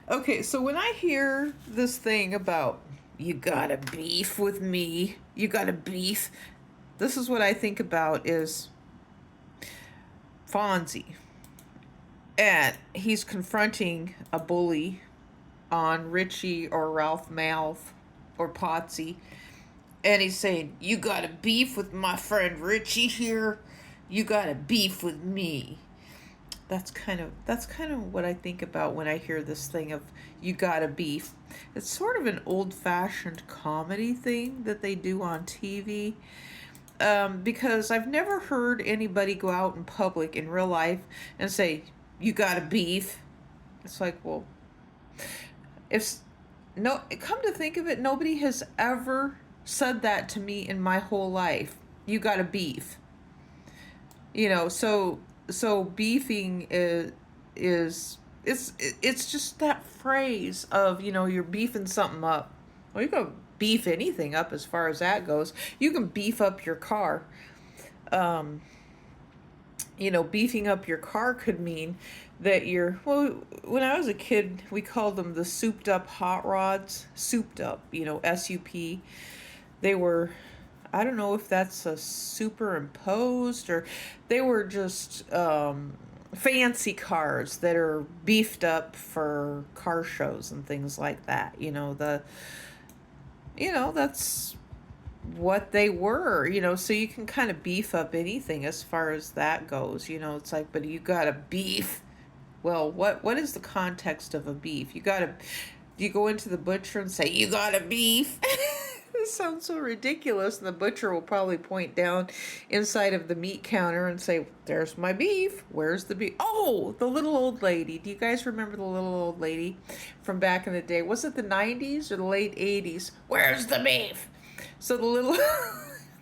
Okay, so when I hear this thing about you gotta beef with me, you gotta beef, this is what I think about is Fonzie. And he's confronting a bully on Richie or Ralph Malph or Potsy. And he's saying, you gotta beef with my friend Richie here. You gotta beef with me. That's kind of what I think about when I hear this thing of you gotta beef. It's sort of an old-fashioned comedy thing that they do on TV. Because I've never heard anybody go out in public in real life and say you gotta beef. It's like, well, if no, come to think of it, nobody has ever said that to me in my whole life. You gotta beef. So beefing is it's just that phrase of you're beefing something up. Well, you can beef anything up as far as that goes. You can beef up your car. um Beefing up your car could mean that when I was a kid, we called them the souped up hot rods. Souped up, SUP. They were, I don't know if that's a superimposed, or they were just fancy cars that are beefed up for car shows and things like that. That's what they were. So you can kind of beef up anything as far as that goes. It's like, but you gotta beef. Well, what is the context of a beef? You go into the butcher and say you gotta beef. This sounds so ridiculous, and the butcher will probably point down inside of the meat counter and say, there's my beef. Where's the beef? Oh, the little old lady. Do you guys remember the little old lady from back in the day? Was it the 90s or the late 80s? Where's the beef? So the little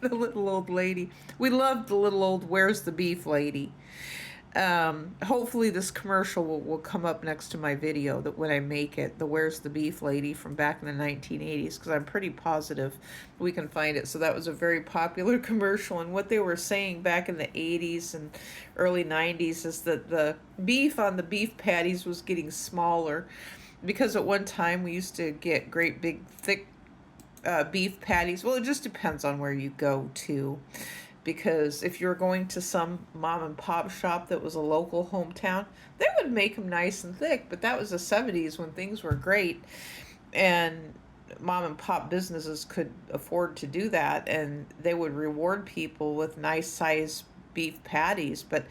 the little old lady. We loved the little old where's the beef lady. Hopefully this commercial will come up next to my video that when I make it, the where's the beef lady from back in the 1980s, because I'm pretty positive we can find it. So that was a very popular commercial, and what they were saying back in the 80s and early 90s is that the beef on the beef patties was getting smaller, because at one time we used to get great big thick beef patties. Well, it just depends on where you go to, because if you're going to some mom and pop shop that was a local hometown, they would make them nice and thick. But that was the 70s when things were great, and mom and pop businesses could afford to do that, and they would reward people with nice size beef patties. But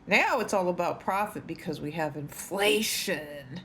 now it's all about profit because we have inflation.